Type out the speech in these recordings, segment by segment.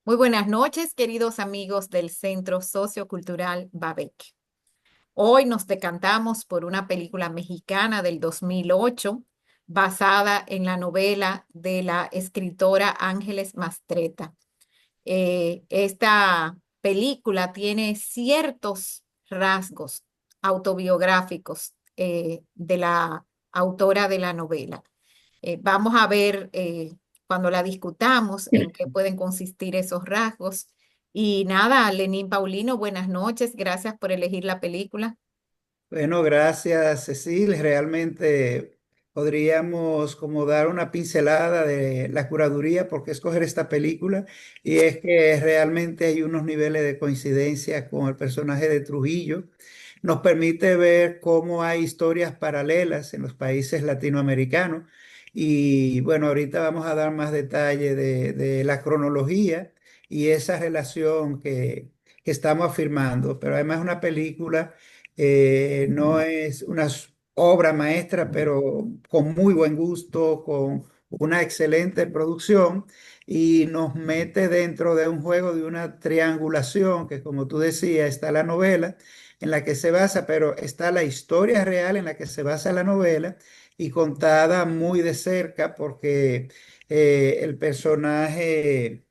Muy buenas noches, queridos amigos del Centro Sociocultural Babek. Hoy nos decantamos por una película mexicana del 2008 basada en la novela de la escritora Ángeles Mastretta. Esta película tiene ciertos rasgos autobiográficos de la autora de la novela. Vamos a ver cuando la discutamos en qué pueden consistir esos rasgos. Y nada, Lenín Paulino, buenas noches. Gracias por elegir la película. Bueno, gracias, Cecil. Realmente podríamos como dar una pincelada de la curaduría por qué escoger esta película, y es que realmente hay unos niveles de coincidencia con el personaje de Trujillo. Nos permite ver cómo hay historias paralelas en los países latinoamericanos, y bueno, ahorita vamos a dar más detalle de la cronología y esa relación que estamos afirmando, pero además es una película, no es una obra maestra, pero con muy buen gusto, con una excelente producción, y nos mete dentro de un juego de una triangulación que, como tú decías, está la novela en la que se basa, pero está la historia real en la que se basa la novela y contada muy de cerca porque el personaje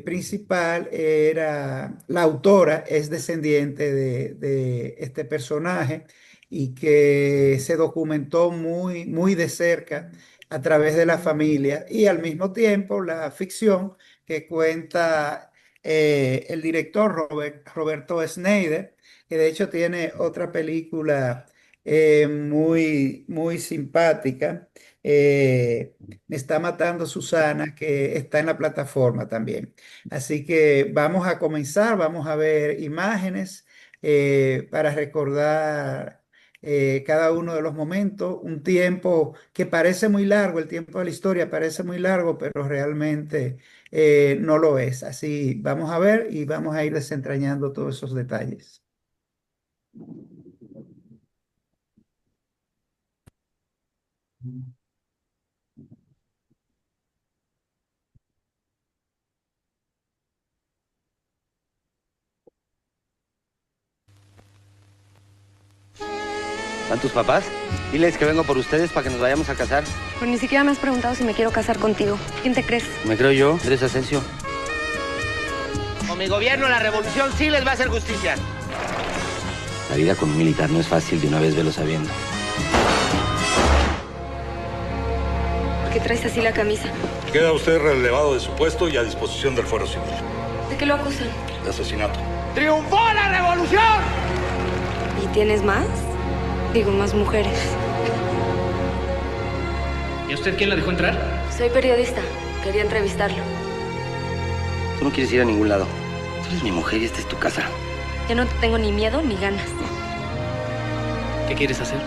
principal era, la autora es descendiente de este personaje y que se documentó muy de cerca a través de la familia, y al mismo tiempo la ficción que cuenta el director Roberto Schneider, que de hecho tiene otra película muy simpática. Me está matando Susana, que está en la plataforma también. Así que vamos a comenzar, vamos a ver imágenes para recordar cada uno de los momentos. Un tiempo que parece muy largo, el tiempo de la historia parece muy largo, pero realmente no lo es. Así vamos a ver y vamos a ir desentrañando todos esos detalles. ¿Están tus papás? Diles que vengo por ustedes para que nos vayamos a casar. Pero ni siquiera me has preguntado si me quiero casar contigo. ¿Quién te crees? Me creo yo, Andrés Asensio. Con mi gobierno, la revolución sí les va a hacer justicia. La vida con un militar no es fácil, de una vez velo sabiendo. ¿Por qué traes así la camisa? Queda usted relevado de su puesto y a disposición del fuero civil. ¿De qué lo acusan? De asesinato. ¡Triunfó la revolución! ¿Y tienes más? Digo, más mujeres. ¿Y a usted quién la dejó entrar? Soy periodista. Quería entrevistarlo. Tú no quieres ir a ningún lado. Tú eres mi mujer y esta es tu casa. Yo no tengo ni miedo ni ganas. ¿Qué quieres hacer?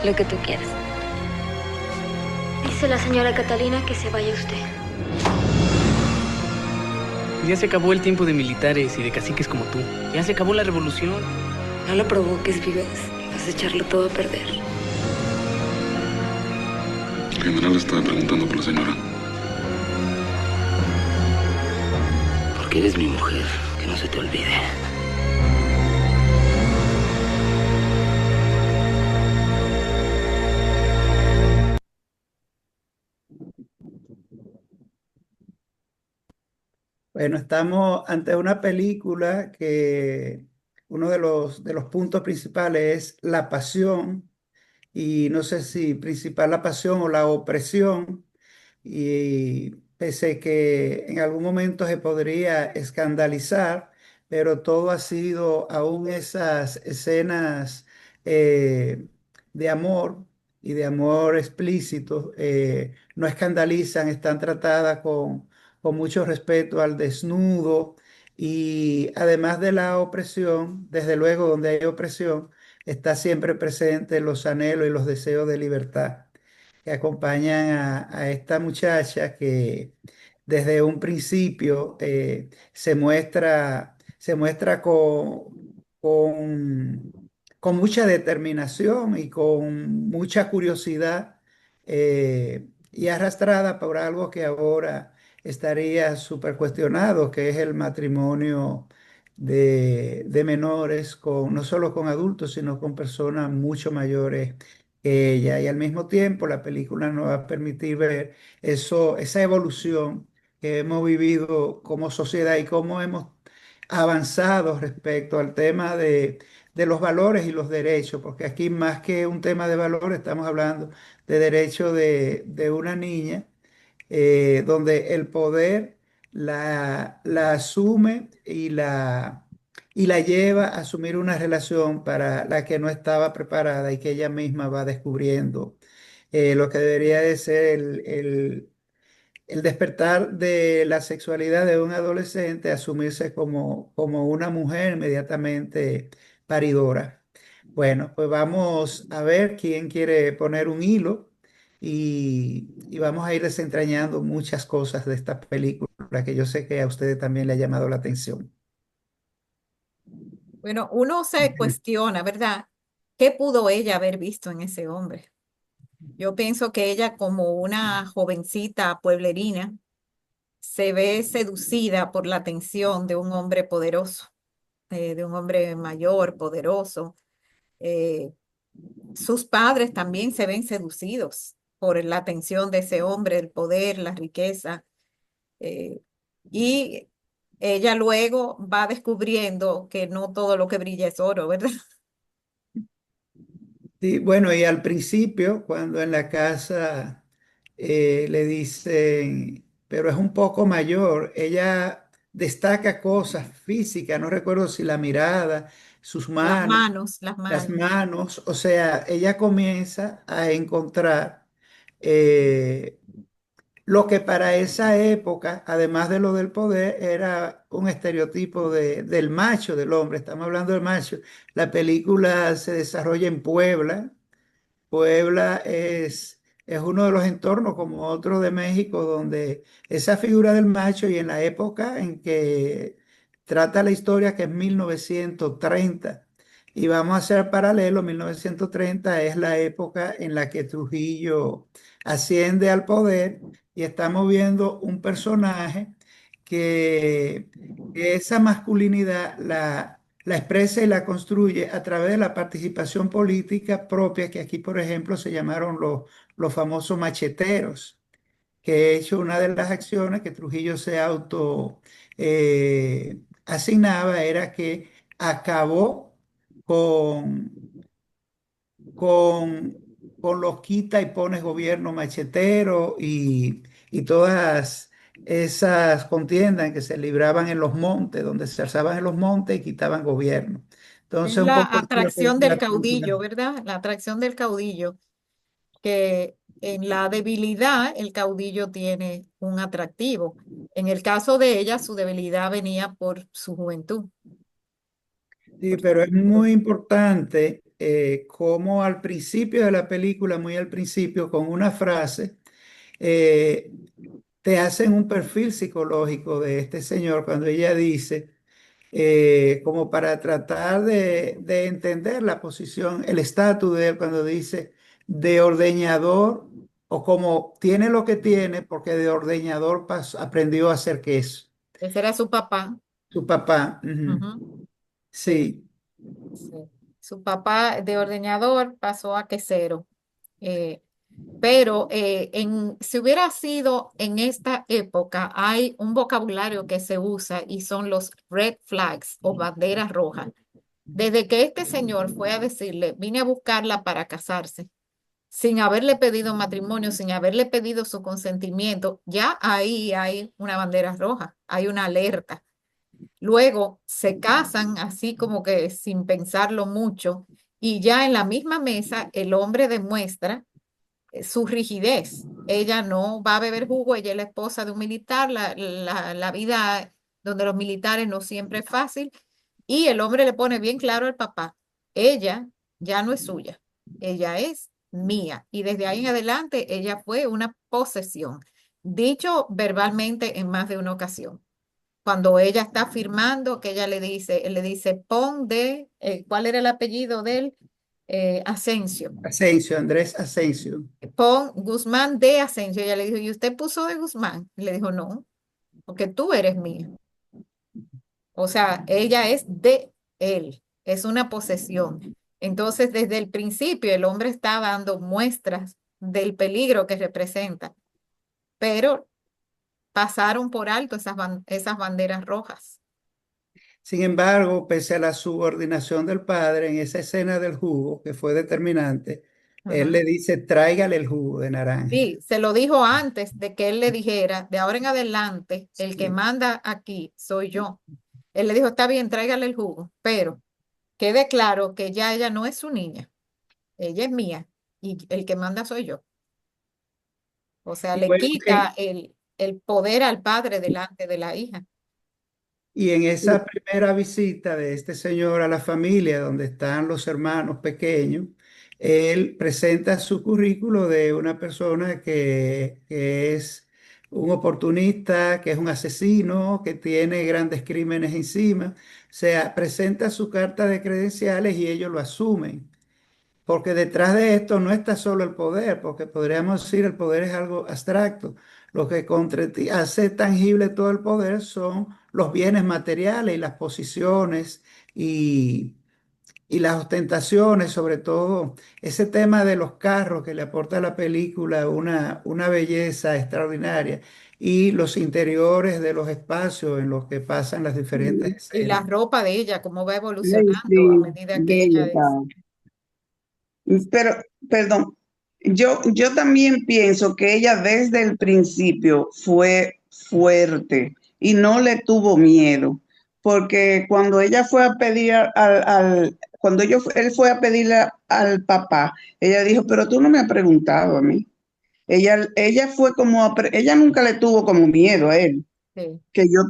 Lo que tú quieras. Dice la señora Catalina que se vaya usted. Ya se acabó el tiempo de militares y de caciques como tú. Ya se acabó la revolución. No lo provoques, Vives. Vas a echarlo todo a perder. El general estaba preguntando por la señora. Porque eres mi mujer, que no se te olvide. Bueno, estamos ante una película que uno de los puntos principales es la pasión, y no sé si principal la pasión o la opresión, y pese que en algún momento se podría escandalizar, pero todo ha sido, aún esas escenas de amor y de amor explícito, no escandalizan, están tratadas con mucho respeto al desnudo, y además de la opresión, desde luego donde hay opresión, está siempre presente los anhelos y los deseos de libertad que acompañan a esta muchacha que desde un principio se muestra con mucha determinación y con mucha curiosidad, y arrastrada por algo que ahora estaría súper cuestionado, que es el matrimonio de menores, con, no solo con adultos, sino con personas mucho mayores que ella. Y al mismo tiempo la película nos va a permitir ver esa evolución que hemos vivido como sociedad y cómo hemos avanzado respecto al tema de los valores y los derechos, porque aquí más que un tema de valores estamos hablando de derechos de una niña, donde el poder la asume y la lleva a asumir una relación para la que no estaba preparada y que ella misma va descubriendo lo que debería de ser el despertar de la sexualidad de un adolescente, asumirse como una mujer inmediatamente paridora. Bueno, pues vamos a ver quién quiere poner un hilo y vamos a ir desentrañando muchas cosas de esta película que yo sé que a ustedes también le ha llamado la atención. Bueno, uno se cuestiona, ¿verdad? ¿Qué pudo ella haber visto en ese hombre? Yo pienso que ella, como una jovencita pueblerina, se ve seducida por la atención de un hombre poderoso, de un hombre mayor, poderoso. Eh, Sus padres también se ven seducidos por la atención de ese hombre, el poder, la riqueza. eh, y ella luego va descubriendo que no todo lo que brilla es oro, ¿verdad? Sí, bueno, y al principio, cuando en la casa le dicen, pero es un poco mayor, ella destaca cosas físicas, no recuerdo si la mirada, sus Las manos, manos, las las manos. manos, o sea, ella comienza a encontrar eh, lo que para esa época, además de lo del poder, era un estereotipo del macho, del hombre. Estamos hablando del macho. La película se desarrolla en Puebla. Puebla es uno de los entornos como otro de México donde esa figura del macho y en la época en que trata la historia, que es 1930, y vamos a hacer paralelo, 1930 es la época en la que Trujillo asciende al poder y estamos viendo un personaje que, que esa masculinidad la expresa y la construye a través de la participación política propia, que aquí, por ejemplo, se llamaron los famosos macheteros, que de hecho una de las acciones que Trujillo se auto asignaba era que acabó con, con, con los quita y pones gobierno machetero y todas esas contiendas que se libraban en los montes, donde se alzaban en los montes y quitaban gobierno. Es Entonces, un la poco eso es lo que atracción dice del la película. caudillo, ¿verdad? La atracción del caudillo, que en la debilidad el caudillo tiene un atractivo. En el caso de ella, su debilidad venía por su juventud. Sí, pero es muy importante cómo al principio de la película, muy al principio, con una frase, eh, te hacen un perfil psicológico de este señor cuando ella dice, como para tratar de entender la posición, el estatus de él cuando dice de ordeñador o como tiene lo que tiene porque de ordeñador aprendió a hacer queso. Ese era su papá. Su papá, ujú. Ujú. Sí, Sí. sí. Su papá de ordeñador pasó a quesero. Eh, pero si hubiera sido en esta época, hay un vocabulario que se usa y son los red flags o banderas rojas. Desde que este señor fue a decirle, vine a buscarla para casarse, sin haberle pedido matrimonio, sin haberle pedido su consentimiento, ya ahí hay una bandera roja, hay una alerta. Luego se casan así como que sin pensarlo mucho y ya en la misma mesa el hombre demuestra su rigidez. Ella no va a beber jugo, ella es la esposa de un militar, la vida donde los militares no siempre es fácil, y el hombre le pone bien claro al papá, ella ya no es suya, ella es mía, y desde ahí en adelante ella fue una posesión, dicho verbalmente en más de una ocasión. Cuando ella está firmando, que ella él le dice, pon de, ¿cuál era el apellido de él? Asensio. Asensio, Andrés Asensio. Pon Guzmán de Asensio. Ella le dijo, ¿y usted puso de Guzmán? Y le dijo, no. porque tú eres mía. O sea, ella es de él, es una posesión. Entonces, desde el principio, el hombre está dando muestras del peligro que representa, pero pasaron por alto esas banderas rojas. Sin embargo, pese a la subordinación del padre en esa escena del jugo, que fue determinante, él Ajá. le dice, tráigale el jugo de naranja. Sí, se lo dijo antes de que él le dijera, de ahora en adelante, el que Sí. manda aquí soy yo. Él le dijo, está bien, tráigale el jugo, pero quede claro que ya ella no es su niña, ella es mía y el que manda soy yo. O sea, Y le bueno, quita el poder al padre delante de la hija. y en esa primera visita de este señor a la familia, donde están los hermanos pequeños, él presenta su currículo de una persona que es un oportunista, que es un asesino, que tiene grandes crímenes encima. O sea, presenta su carta de credenciales y ellos lo asumen. Porque detrás de esto no está solo el poder, porque podríamos decir el poder es algo abstracto. Lo que hace tangible todo el poder son los bienes materiales y las posiciones y, y las ostentaciones, sobre todo ese tema de los carros que le aporta a la película una belleza extraordinaria y los interiores de los espacios en los que pasan las diferentes Y la escenas. ropa de ella, cómo va Ay, evolucionando a sí, medida que bello ella es. estaba. Pero, perdón, yo también pienso que ella desde el principio fue fuerte y no le tuvo miedo, porque cuando ella fue a pedir cuando él fue a pedirle al papá, ella dijo, pero tú no me has preguntado a mí. Ella fue como, ella nunca le tuvo como miedo a él, Sí. que yo,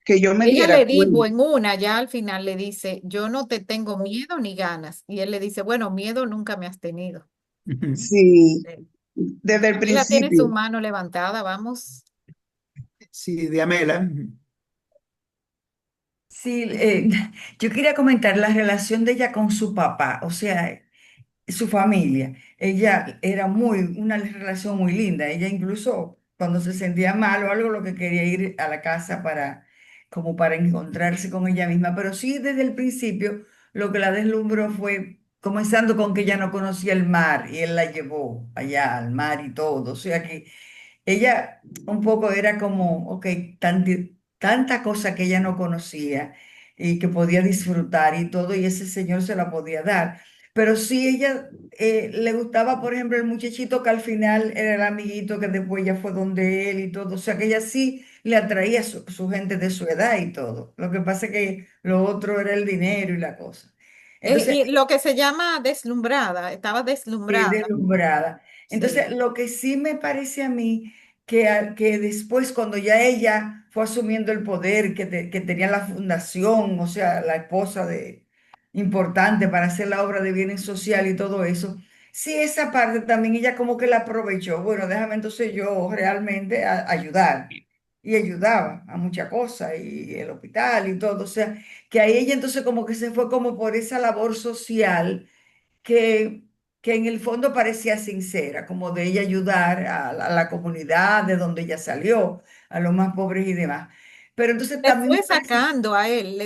que yo me Ella diera le dijo cuenta. en una, ya al final le dice, yo no te tengo miedo ni ganas. Y él le dice, bueno, miedo nunca me has tenido. Sí, Sí. desde el Ella tiene su principio. mano levantada, vamos. Sí, Diamela. Sí, yo quería comentar la relación de ella con su papá, o sea, su familia. Ella era una relación muy linda. Ella incluso cuando se sentía mal o algo, lo que quería ir a la casa como para encontrarse con ella misma. Pero sí, desde el principio, lo que la deslumbró fue comenzando con que ella no conocía el mar y él la llevó allá al mar y todo. O sea que ella un poco era como, ok, tanta cosa que ella no conocía y que podía disfrutar y todo, y ese señor se la podía dar. Pero sí, ella le gustaba, por ejemplo, el muchachito que al final era el amiguito que después ya fue donde él y todo. O sea, que ella sí le atraía su gente de su edad y todo. Lo que pasa es que lo otro era el dinero y la cosa. Entonces, Y lo que se llama deslumbrada, estaba deslumbrada. deslumbrada. Sí. Entonces, lo que sí me parece a mí que después, cuando ya ella fue asumiendo el poder, que tenía la fundación, o sea, la esposa importante para hacer la obra de bienes social y todo eso, sí, esa parte también ella como que la aprovechó. Bueno, déjame entonces yo realmente ayudar. Y ayudaba a muchas cosas, y el hospital y todo. O sea, que ahí ella entonces como que se fue como por esa labor social que, que en el fondo parecía sincera, como de ella ayudar a la comunidad de donde ella salió, a los más pobres y demás. Pero entonces Le también me fue parece, sacando a él,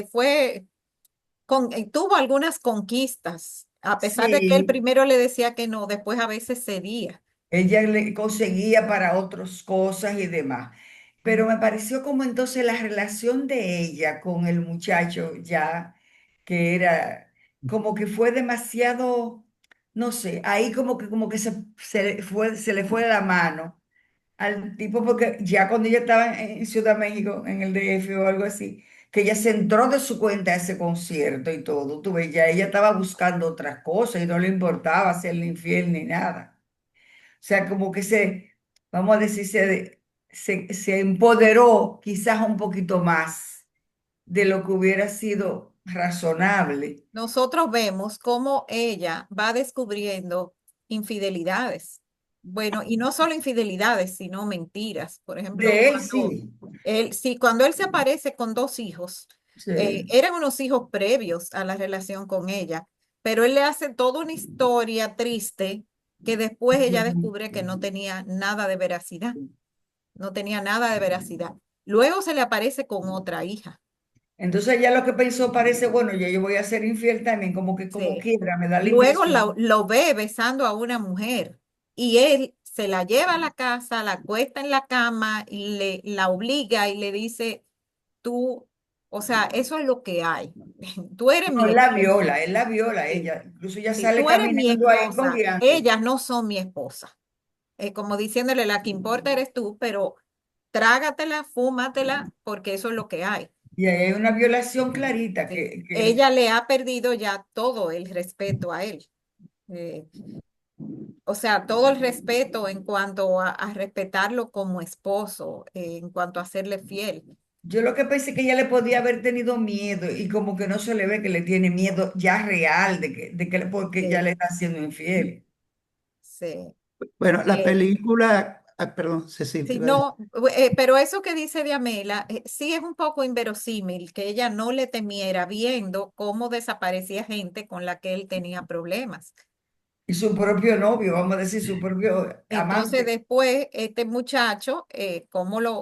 tuvo algunas conquistas, a pesar de que él sí, primero le decía que no, después a veces cedía. ella le conseguía para otras cosas y demás. Pero me pareció como entonces la relación de ella con el muchacho ya, que era como que fue demasiado, no sé, ahí como que se le fue la mano al tipo, porque ya cuando ella estaba en Ciudad México, en el DF o algo así, que ella se entró de su cuenta a ese concierto y todo, tú ves, ya ella estaba buscando otras cosas y no le importaba hacerle infiel ni nada. O sea, como que vamos a decir, se empoderó quizás un poquito más de lo que hubiera sido razonable. Nosotros vemos cómo ella va descubriendo infidelidades. Bueno, y no solo infidelidades, sino mentiras. Por ejemplo, De él sí, cuando él se aparece con dos hijos, sí. eran unos hijos previos a la relación con ella, pero él le hace toda una historia triste que después ella descubre que no tenía nada de veracidad, no tenía nada de veracidad. Luego se le aparece con otra hija. Entonces ella lo que pensó parece, bueno, ya yo voy a ser infiel también, como que como Sí. quiera, me da la Luego impresión. lo ve besando a una mujer y él se la lleva a la casa, la acuesta en la cama y la obliga y le dice, tú, o sea, eso es lo que hay. Tú eres No, mi esposa. él la viola, Sí, ella. Incluso ella sí, sale tú eres mi caminando ahí esposa. cojeando. Ellas no son mi esposa. Como diciéndole, la que importa eres tú, pero trágatela, fúmatela, porque eso es lo que hay. Y ahí hay una violación clarita Sí. que Ella le ha perdido ya todo el respeto a él. Eh, o sea, todo el respeto en cuanto a respetarlo como esposo, en cuanto a serle fiel. yo lo que pensé que ella le podía haber tenido miedo y como que no se le ve que le tiene miedo ya real porque ya Sí, le está siendo infiel. sí. Bueno, la Eh, película, perdón, Cecilia, te sí, iba a decir. no, pero eso que dice Diamela, sí es un poco inverosímil que ella no le temiera viendo cómo desaparecía gente con la que él tenía problemas. Y su propio novio, vamos a decir, su propio Entonces amante. después, este muchacho,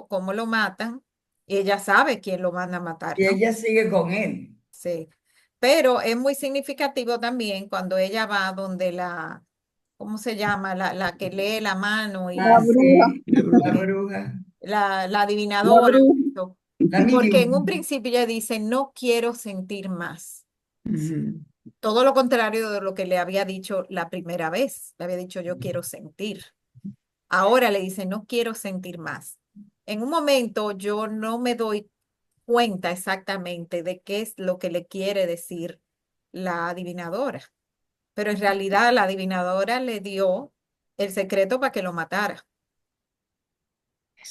cómo lo matan, y ella sabe quién lo van a matar, Y ¿no? ella sigue con él. Sí. Pero es muy significativo también cuando ella va donde ¿cómo se llama? La que lee la mano La Ah, y bruja, sí, La la bruja. bruja, la la adivinadora. bruja. Eso. la Porque en un medium. principio ella dice, no quiero sentir más. Ujú. Todo lo contrario de lo que le había dicho la primera vez. Le había dicho, yo quiero sentir. Ahora le dice, no quiero sentir más. En un momento yo no me doy cuenta exactamente de qué es lo que le quiere decir la adivinadora, pero en realidad la adivinadora le dio el secreto para que lo matara.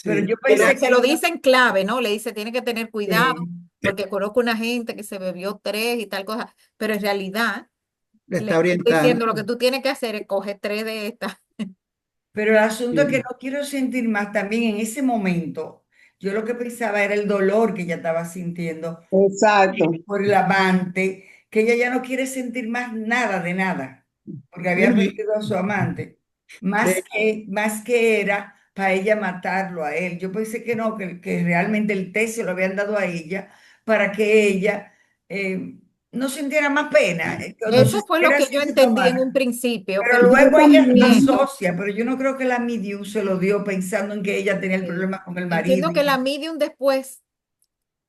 Pero Sí, yo Pero pensé que se lo ella, dice en clave, ¿no? Le dice, tiene que tener cuidado eh, porque conozco una gente que se bebió tres y tal cosa, pero en realidad le le está está orientando. diciendo lo que tú tienes que hacer es coger tres de estas. pero el asunto es que Sí, no quiero sentir más también en ese momento. Yo lo que pensaba era el dolor que ella estaba sintiendo Exacto. por el amante, que ella ya no quiere sentir más nada de nada, porque había bueno, perdido a su amante, de, más que era para ella matarlo a él. Yo pensé que no, que realmente el té se lo habían dado a ella para que ella no sintiera más pena, o no se Eso fue lo sintiera que yo sintiendo entendí mal. en un principio, Pero pero Yo luego ella también. disocia, pero yo no creo que la medium se lo dio pensando en que ella tenía el sí. problema con el marido. Entiendo que la medium después,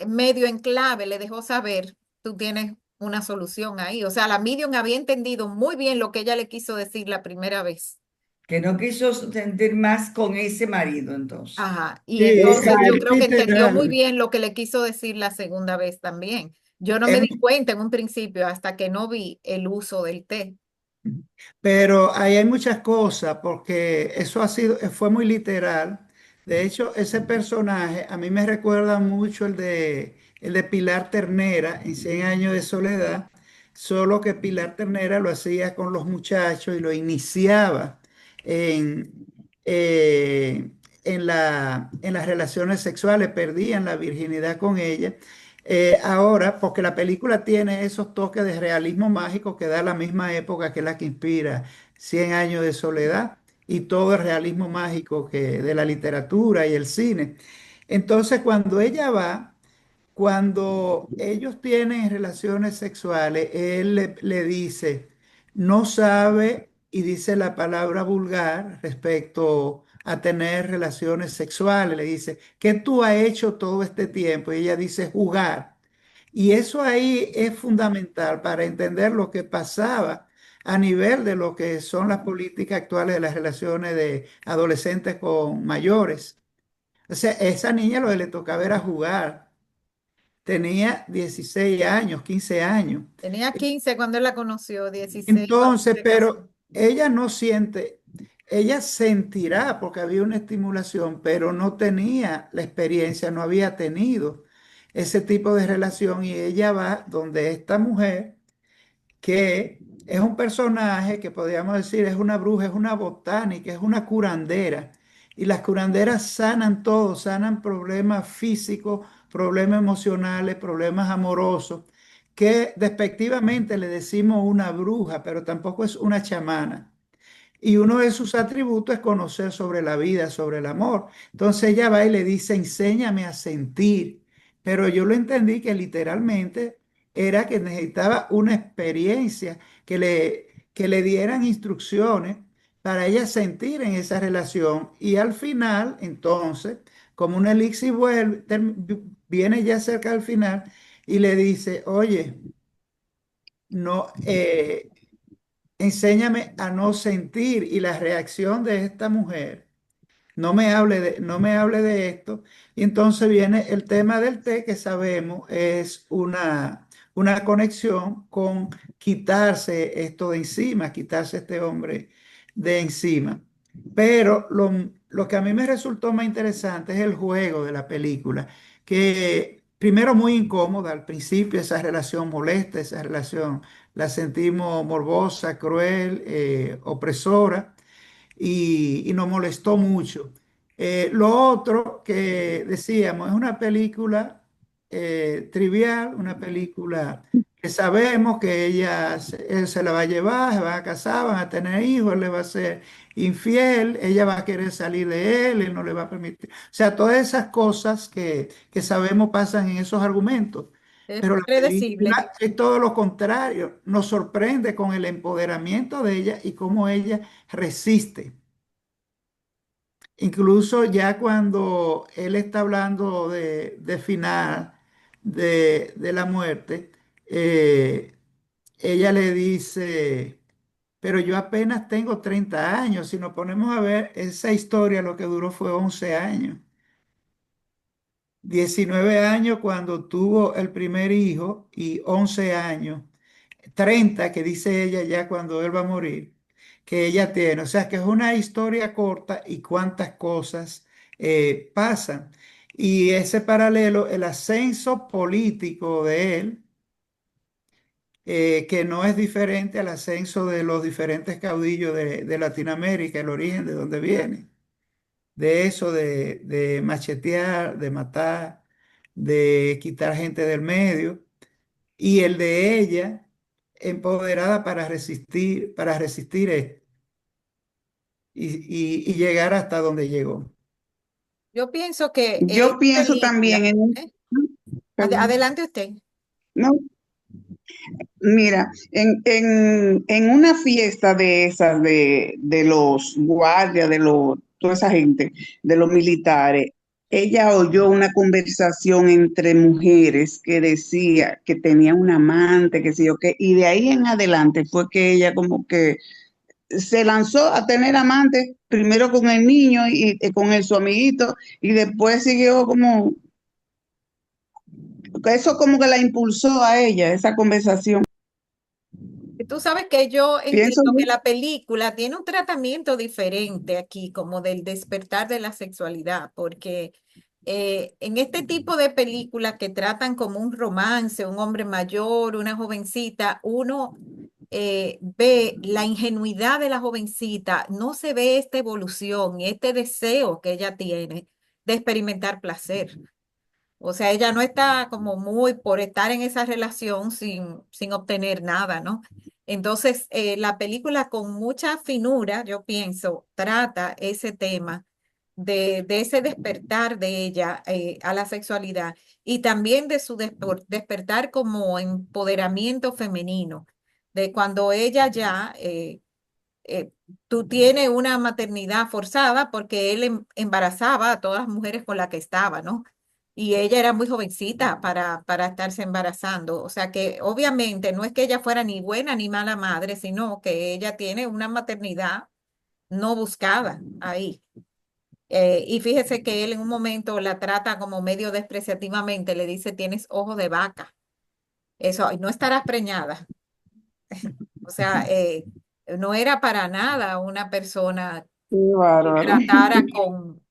medio en clave, le dejó saber, tú tienes una solución ahí. O sea, la medium había entendido muy bien lo que ella le quiso decir la primera vez. Que no quiso sentir más con ese marido entonces. Ajá. sí, Y entonces yo es creo que entendió muy literal. bien lo que le quiso decir la segunda vez también. Yo no me Es di cuenta en un principio hasta que no vi el uso del té. Pero ahí hay muchas cosas porque eso fue muy literal. De hecho, ese personaje a mí me recuerda mucho el de Pilar Ternera en Cien años de soledad, solo que Pilar Ternera lo hacía con los muchachos y lo iniciaba en, en las relaciones sexuales, perdían la virginidad con ella. Ahora, porque la película tiene esos toques de realismo mágico que da la misma época que la que inspira Cien años de soledad y todo el realismo mágico de la literatura y el cine. Entonces, cuando ellos tienen relaciones sexuales, él le dice, no sabe y dice la palabra vulgar respecto a tener relaciones sexuales. Le dice, ¿qué tú has hecho todo este tiempo? Y ella dice, jugar. Y eso ahí es fundamental para entender lo que pasaba a nivel de lo que son las políticas actuales de las relaciones de adolescentes con mayores. O sea, esa niña lo que le tocaba era jugar. Tenía 16 años, 15 años. Tenía 15 cuando él la conoció, 16 cuando Entonces, se casó. pero ella no siente, ella sentirá porque había una estimulación, pero no tenía la experiencia, no había tenido ese tipo de relación y ella va donde esta mujer que es un personaje que podríamos decir es una bruja, es una botánica, es una curandera. Y las curanderas sanan todo, sanan problemas físicos, problemas emocionales, problemas amorosos, que despectivamente le decimos una bruja, pero tampoco es una chamana. Y uno de sus atributos es conocer sobre la vida, sobre el amor. Entonces ella va y le dice, enséñame a sentir. Pero yo lo entendí que literalmente era que necesitaba una experiencia, que le dieran instrucciones para ella sentir en esa relación. Y al final, entonces, como un elixir viene ya cerca del final y le dice, oye, no, enséñame a no sentir. Y la reacción de esta mujer, no me hable de esto. Y entonces viene el tema del té, que sabemos es una conexión con quitarse esto de encima, quitarse este hombre de encima. Pero lo que a mí me resultó más interesante es el juego de la película, que primero muy incómoda al principio, esa relación molesta, esa relación la sentimos morbosa, cruel, opresora y nos molestó mucho. Lo otro que decíamos es una película trivial, una película que sabemos que él se la va a llevar, se van a casar, van a tener hijos, él le va a ser infiel, ella va a querer salir de él no le va a permitir. O sea, todas esas cosas que sabemos pasan en esos argumentos. Es Pero la predecible. película es todo lo contrario, nos sorprende con el empoderamiento de ella y cómo ella resiste. Incluso ya cuando él está hablando de final, de la muerte, eh, ella le dice, pero yo apenas tengo 30 años. Si nos ponemos a ver, esa historia lo que duró fue 11 años. 19 años cuando tuvo el primer hijo y 11 años 30 que dice ella ya cuando él va a morir, que ella tiene. O sea, que es una historia corta y cuántas cosas pasan. Y ese paralelo, el ascenso político de él, que no es diferente al ascenso de los diferentes caudillos de Latinoamérica, el origen de donde viene. De eso, de machetear, de matar, de quitar gente del medio y el de ella empoderada para resistir esto y llegar hasta donde llegó. Yo pienso que Yo esta pienso también película, en ¿eh? perdón, Adelante usted. no, mira, en una fiesta de esas, de los guardias, toda esa gente, de los militares, ella oyó una conversación entre mujeres que decía que tenía un amante, que sé yo qué, y de ahí en adelante fue que ella como que se lanzó a tener amantes, primero con el niño y con su amiguito, y después siguió como, eso como que la impulsó a ella, esa conversación. Y tú sabes que yo Pienso entiendo yo. que la película tiene un tratamiento diferente aquí, como del despertar de la sexualidad, porque en este tipo de películas que tratan como un romance, un hombre mayor, una jovencita, uno ve la ingenuidad de la jovencita, no se ve esta evolución y este deseo que ella tiene de experimentar placer. O sea, ella no está como muy por estar en esa relación sin obtener nada, ¿no? Entonces, la película con mucha finura, yo pienso, trata ese tema de ese despertar de ella a la sexualidad y también de su despertar como empoderamiento femenino, de cuando ella ya, tú tienes una maternidad forzada porque él embarazaba a todas las mujeres con las que estaba, ¿no? Y ella era muy jovencita para estarse embarazando. O sea que obviamente no es que ella fuera ni buena ni mala madre, sino que ella tiene una maternidad no buscada ahí. Y fíjese que él en un momento la trata como medio despreciativamente, le dice, tienes ojo de vaca. Eso, y no estarás preñada. O sea, no era para nada una persona Qué que bárbaro. tratara con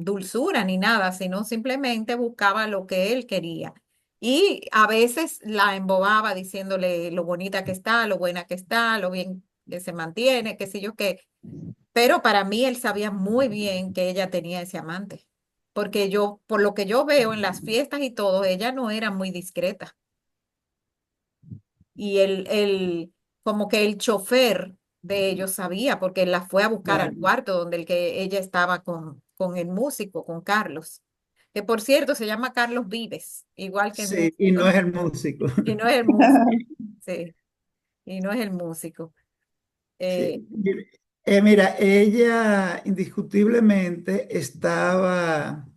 dulzura ni nada, sino simplemente buscaba lo que él quería. Y a veces la embobaba diciéndole lo bonita que está, lo buena que está, lo bien que se mantiene, qué sé yo qué. Pero para mí él sabía muy bien que ella tenía ese amante, porque yo, por lo que yo veo en las fiestas y todo, ella no era muy discreta. Y como que el chofer de ellos sabía, porque la fue a buscar al Claro. cuarto donde el que ella estaba con el músico, con Carlos, que por cierto se llama Carlos Vives, igual que el Sí, y no músico, es el músico. y no es el músico, sí, y no es el músico. Sí. Eh, Mira, ella indiscutiblemente estaba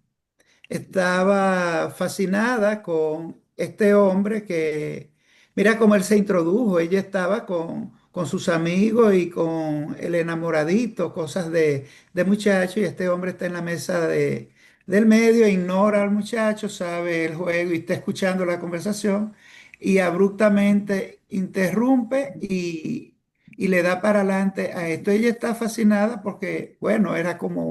fascinada con este hombre que, mira cómo él se introdujo, ella estaba con sus amigos y con el enamoradito, cosas de muchacho, y este hombre está en la mesa del medio, ignora al muchacho, sabe el juego y está escuchando la conversación y abruptamente interrumpe y le da para adelante a esto. Ella está fascinada porque, bueno, era como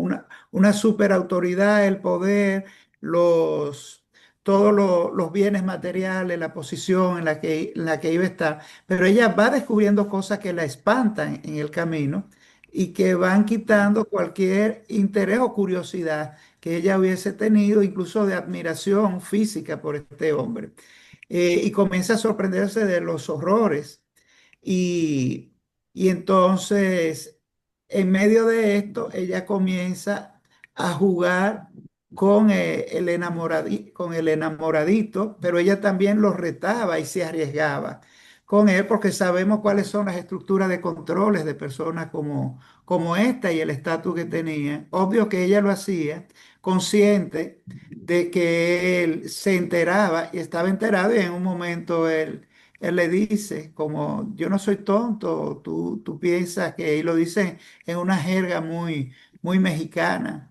una superautoridad, el poder, los, todos los bienes materiales, la posición en la que iba a estar, pero ella va descubriendo cosas que la espantan en el camino y que van quitando cualquier interés o curiosidad que ella hubiese tenido, incluso de admiración física por este hombre. Y comienza a sorprenderse de los horrores y, y entonces, en medio de esto, ella comienza a jugar con el enamoradito, pero ella también lo retaba y se arriesgaba con él porque sabemos cuáles son las estructuras de controles de personas como esta y el estatus que tenía. Obvio que ella lo hacía consciente de que él se enteraba y estaba enterado y en un momento él le dice, como yo no soy tonto, tú piensas que, y lo dice en una jerga muy mexicana.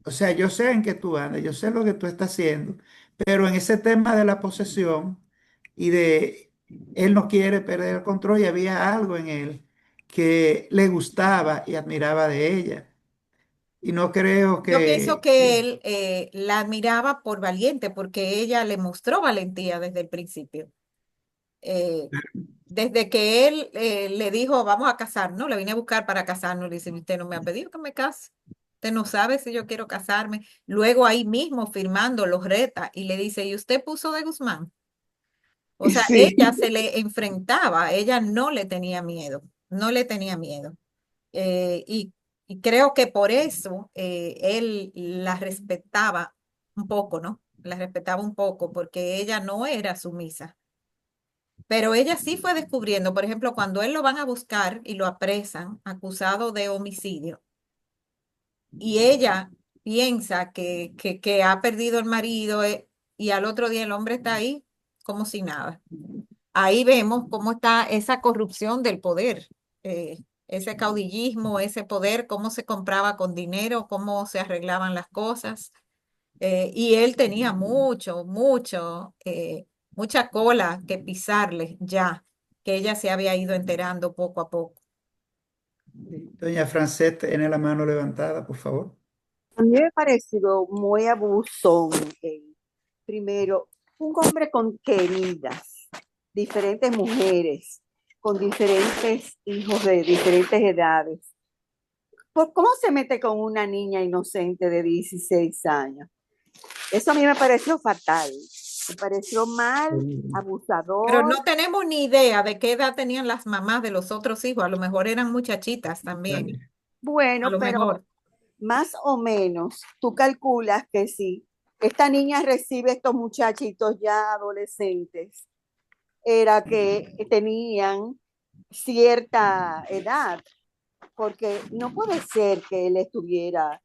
O sea, yo sé en qué tú andas, yo sé lo que tú estás haciendo, pero en ese tema de la posesión y de él no quiere perder el control y había algo en él que le gustaba y admiraba de ella. Y no creo yo pienso que, que él la admiraba por valiente, porque ella le mostró valentía desde el principio. Eh, Desde que él le dijo, vamos a casarnos, le vine a buscar para casarnos, le dice, usted no me ha pedido que me case, usted no sabe si yo quiero casarme. Luego ahí mismo firmando los reta y le dice, ¿y usted puso de Guzmán? O sea, Sí, ella se le enfrentaba, ella no le tenía miedo, no le tenía miedo. Eh, y, y creo que por eso él la respetaba un poco, ¿no? La respetaba un poco porque ella no era sumisa. Pero ella sí fue descubriendo, por ejemplo, cuando él lo van a buscar y lo apresan, acusado de homicidio, y ella piensa que ha perdido el marido, y al otro día el hombre está ahí como si nada. Ahí vemos cómo está esa corrupción del poder, ese caudillismo, ese poder, cómo se compraba con dinero, cómo se arreglaban las cosas. Y él tenía mucha cola que pisarle ya, que ella se había ido enterando poco a poco. doña Francette tiene la mano levantada, por favor. A mí me ha parecido muy abusón. Primero, un hombre con queridas, diferentes mujeres, con diferentes hijos de diferentes edades. ¿Cómo se mete con una niña inocente de 16 años? Eso a mí me pareció fatal. Me pareció mal, Pero abusador. no tenemos ni idea de qué edad tenían las mamás de los otros hijos. A lo mejor eran muchachitas también. A Bueno, lo pero mejor. más o menos tú calculas que si esta niña recibe estos muchachitos ya adolescentes, era que tenían cierta edad, porque no puede ser que él estuviera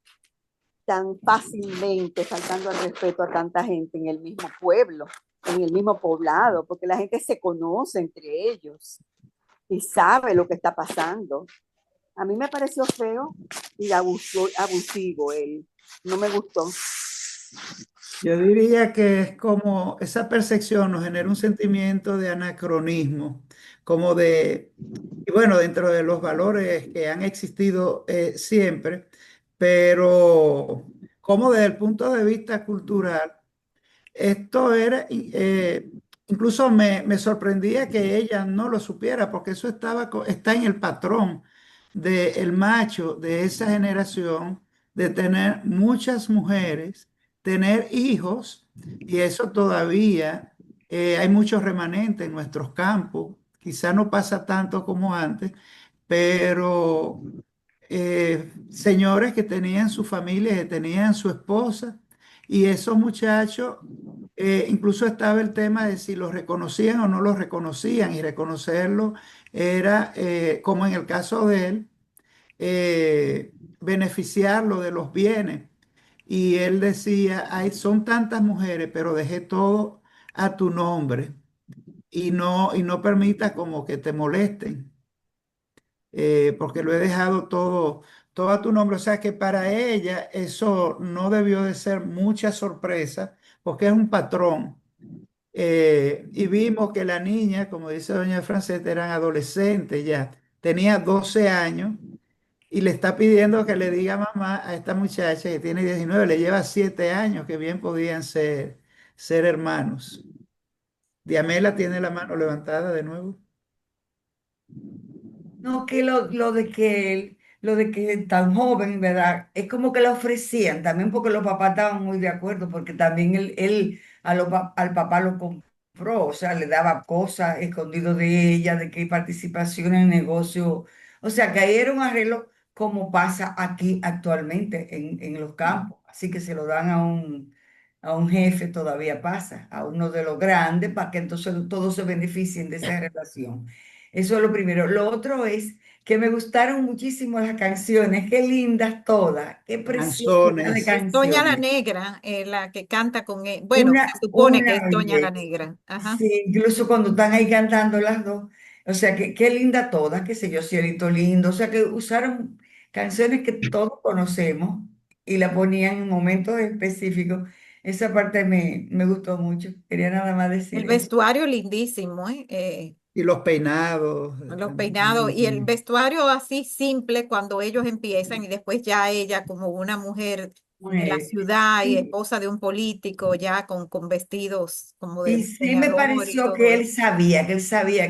tan fácilmente faltando al respeto a tanta gente en el mismo pueblo, en el mismo poblado, porque la gente se conoce entre ellos y sabe lo que está pasando. A mí me pareció feo y abusivo él. No me gustó. Yo diría que es como esa percepción nos genera un sentimiento de anacronismo, como y bueno, dentro de los valores que han existido siempre, pero como desde el punto de vista cultural, esto era, incluso me sorprendía que ella no lo supiera, porque eso está en el patrón del macho de esa generación, de tener muchas mujeres, tener hijos, y eso todavía hay muchos remanentes en nuestros campos quizá no pasa tanto como antes, pero señores que tenían su familia, que tenían su esposa, y esos muchachos, incluso estaba el tema de si los reconocían o no los reconocían, y reconocerlo era, como en el caso de él, beneficiarlo de los bienes. Y él decía, ay, son tantas mujeres, pero dejé todo a tu nombre y no permita como que te molesten, porque lo he dejado todo a tu nombre. O sea que para ella eso no debió de ser mucha sorpresa, porque es un patrón. Y vimos que la niña, como dice doña Franceta, eran adolescentes ya, tenía 12 años y le está pidiendo que le diga mamá a esta muchacha que tiene 19, le lleva 7 años, que bien podían ser hermanos. Diamela tiene la mano levantada de nuevo. No, que lo de que tan joven, ¿verdad? Es como que la ofrecían, también porque los papás estaban muy de acuerdo, porque también él al papá lo compró, o sea, le daba cosas escondido de ella, de que participación en negocio, o sea, que ahí era un arreglo como pasa aquí actualmente en los campos, así que se lo dan a un jefe, todavía pasa, a uno de los grandes, para que entonces todos se beneficien de esa relación. Eso es lo primero. Lo otro es que me gustaron muchísimo las canciones. Qué lindas todas. Qué preciosidad de Canzones. Es Toña la canciones. Negra, la que canta con él. Bueno, se supone que Una es Toña la belleza. Negra. Ajá. Sí, incluso cuando están ahí cantando las dos. O sea, que qué linda todas, qué sé yo, Cielito Lindo. O sea, que usaron canciones que todos conocemos y la ponían en momentos específicos. Esa parte me gustó mucho. Quería nada más El decir eso. vestuario lindísimo, ¿eh? Y los peinados Los peinados y el también. vestuario así simple cuando ellos empiezan y después ya ella como una mujer de la Mujeres. ciudad y Y, esposa de un político ya con vestidos como de y sí me diseñador y pareció todo eso. que él sabía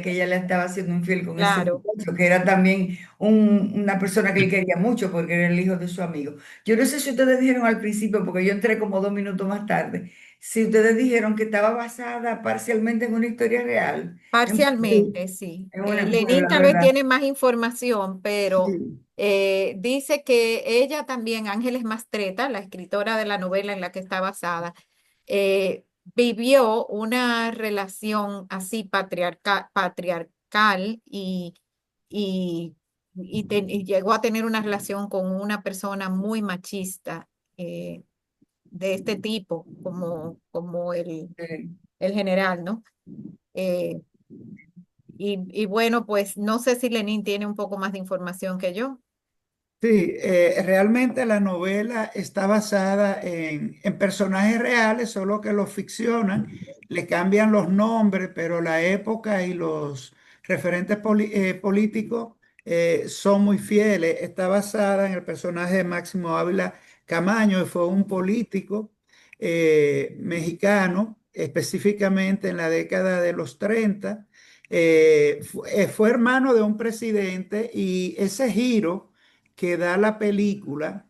que ella le estaba haciendo infiel con ese Claro, muchacho, que era también una persona que él quería mucho porque era el hijo de su amigo. Yo no sé si ustedes dijeron al principio, porque yo entré como 2 minutos más tarde, si ustedes dijeron que estaba basada parcialmente en una historia real, parcialmente, sí. en una Lenín Puebla, tal vez ¿verdad? tiene más información, pero Sí. dice que ella también, Ángeles Mastreta, la escritora de la novela en la que está basada, vivió una relación así patriarcal y, y llegó a tener una relación con una persona muy machista de este tipo, como Sí. el general, ¿no? Eh, y bueno, pues no sé si Lenin tiene un poco más de información que yo. Sí, realmente la novela está basada en personajes reales, solo que los ficcionan, le cambian los nombres, pero la época y los referentes políticos son muy fieles. Está basada en el personaje de Máximo Ávila Camaño, que fue un político mexicano, específicamente en la década de los 30. Fue hermano de un presidente y ese giro que da la película,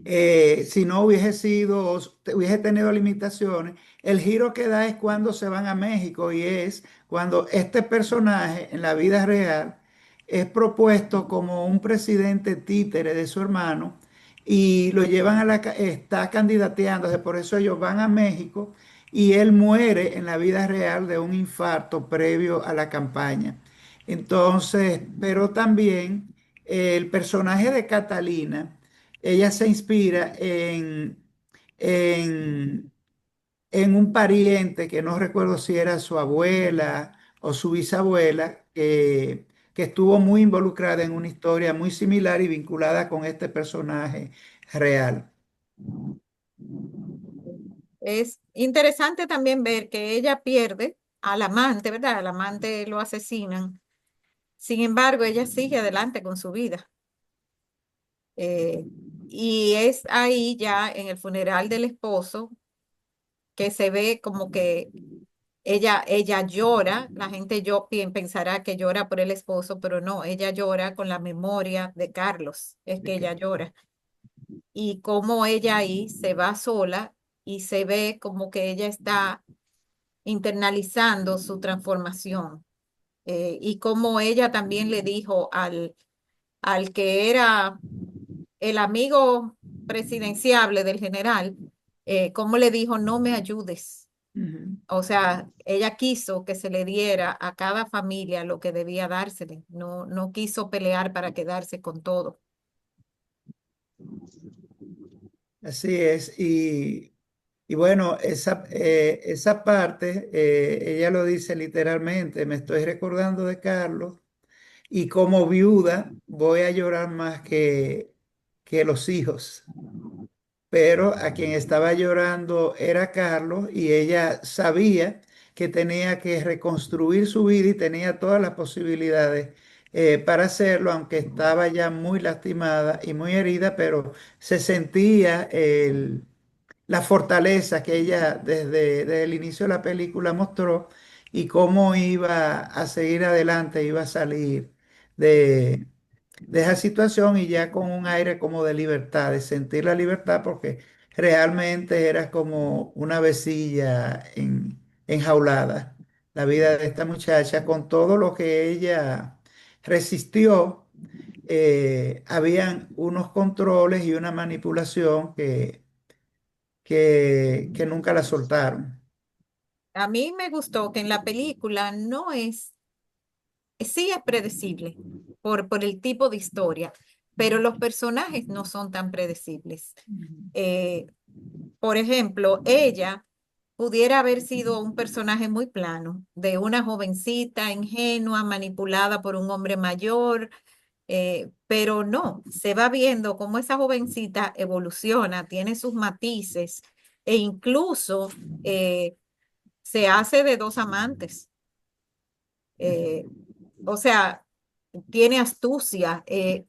si no hubiese sido, hubiese tenido limitaciones, el giro que da es cuando se van a México y es cuando este personaje en la vida real es propuesto como un presidente títere de su hermano y lo llevan está candidateándose, por eso ellos van a México y él muere en la vida real de un infarto previo a la campaña. Entonces, pero también el personaje de Catalina, ella se inspira en, en un pariente que no recuerdo si era su abuela o su bisabuela, que estuvo muy involucrada en una historia muy similar y vinculada con este personaje real. Es interesante también ver que ella pierde al amante, ¿verdad? Al amante lo asesinan. Sin embargo, ella sigue adelante con su vida. Eh, y es ahí ya en el funeral del esposo que se ve como que ella llora, la gente pensará que llora por el esposo, pero no, ella llora con la memoria de Carlos, es que ella llora. Y como ella ahí se va sola y se ve como que ella está internalizando su transformación. y cómo ella también le dijo al que era el amigo presidenciable del general, cómo le dijo, no me ayudes. Ujú. O sea, ella quiso que se le diera a cada familia lo que debía dársele. No, no quiso pelear para quedarse con todo. Así es. Y bueno, esa parte, ella lo dice literalmente, me estoy recordando de Carlos y como viuda voy a llorar más que los hijos. Pero a quien estaba llorando era Carlos y ella sabía que tenía que reconstruir su vida y tenía todas las posibilidades para hacerlo, aunque estaba ya muy lastimada y muy herida, pero se sentía la fortaleza que ella desde el inicio de la película mostró y cómo iba a seguir adelante, iba a salir de esa situación y ya con un aire como de libertad, de sentir la libertad, porque realmente era como una vecilla enjaulada, la vida de esta muchacha, con todo lo que ella resistió. Habían unos controles y una manipulación que nunca la soltaron. A mí me gustó que en la película no es, sí es predecible por el tipo de historia, pero los personajes no son tan predecibles. Eh, por ejemplo, ella pudiera haber sido un personaje muy plano, de una jovencita ingenua, manipulada por un hombre mayor, pero no, se va viendo cómo esa jovencita evoluciona, tiene sus matices e incluso se hace de dos amantes. Eh, o sea, tiene astucia,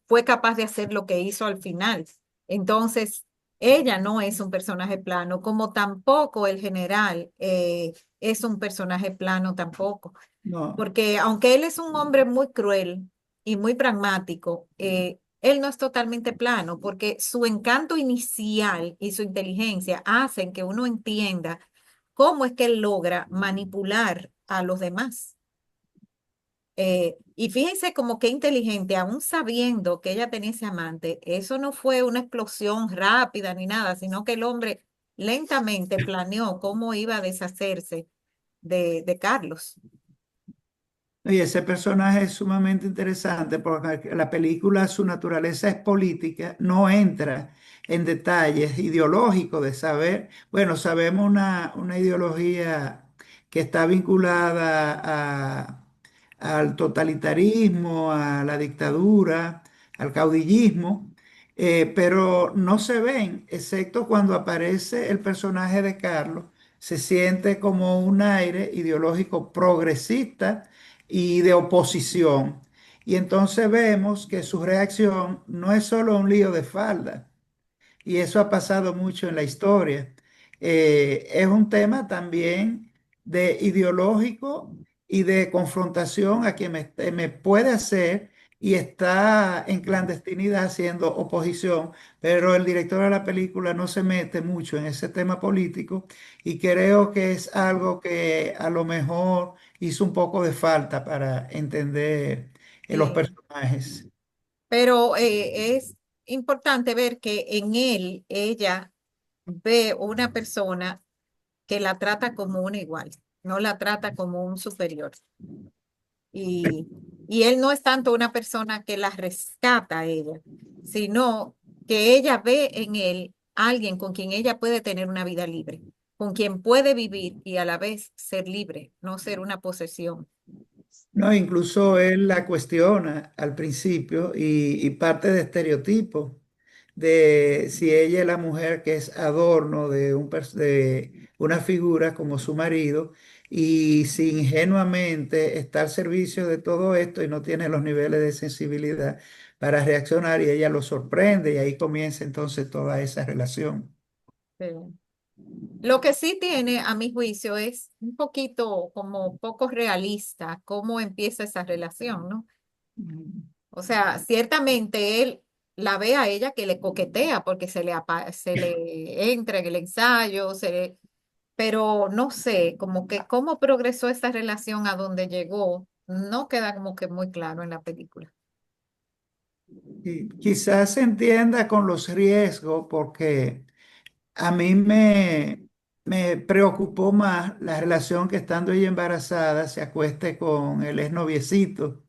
fue capaz de hacer lo que hizo al final. Entonces, ella no es un personaje plano, como tampoco el general es un personaje plano tampoco. No, Porque aunque él es un hombre muy cruel y muy pragmático, él no es totalmente plano, porque su encanto inicial y su inteligencia hacen que uno entienda cómo es que él logra manipular a los demás. Y fíjense como qué inteligente, aún sabiendo que ella tenía ese amante, eso no fue una explosión rápida ni nada, sino que el hombre lentamente planeó cómo iba a deshacerse de Carlos. y ese personaje es sumamente interesante porque la película, su naturaleza es política, no entra en detalles ideológicos de saber, bueno, sabemos una ideología que está vinculada al totalitarismo, a la dictadura, al caudillismo, pero no se ven, excepto cuando aparece el personaje de Carlos, se siente como un aire ideológico progresista y de oposición. Y entonces vemos que su reacción no es solo un lío de falda, y eso ha pasado mucho en la historia. Es un tema también de ideológico y de confrontación a quien me puede hacer y está en clandestinidad haciendo oposición, pero el director de la película no se mete mucho en ese tema político y creo que es algo que a lo mejor hizo un poco de falta para entender los Sí. personajes. Pero es importante ver que en él ella ve una persona que la trata como una igual, no la trata como un superior. Y, y él no es tanto una persona que la rescata a ella, sino que ella ve en él alguien con quien ella puede tener una vida libre, con quien puede vivir y a la vez ser libre, no ser una posesión. No, incluso él la cuestiona al principio y parte de estereotipos de si ella es la mujer que es adorno de una figura como su marido y si ingenuamente está al servicio de todo esto y no tiene los niveles de sensibilidad para reaccionar y ella lo sorprende y ahí comienza entonces toda esa relación. Sí. Lo que sí tiene, a mi juicio, es un poquito como poco realista cómo empieza esa relación, ¿no? O sea, ciertamente él la ve a ella que le coquetea porque se le entra en el ensayo, pero no sé, como que cómo progresó esa relación a donde llegó, No queda como que muy claro en la película. Y quizás se entienda con los riesgos, porque a mí me preocupó más la relación que estando ella embarazada se acueste con el exnoviecito.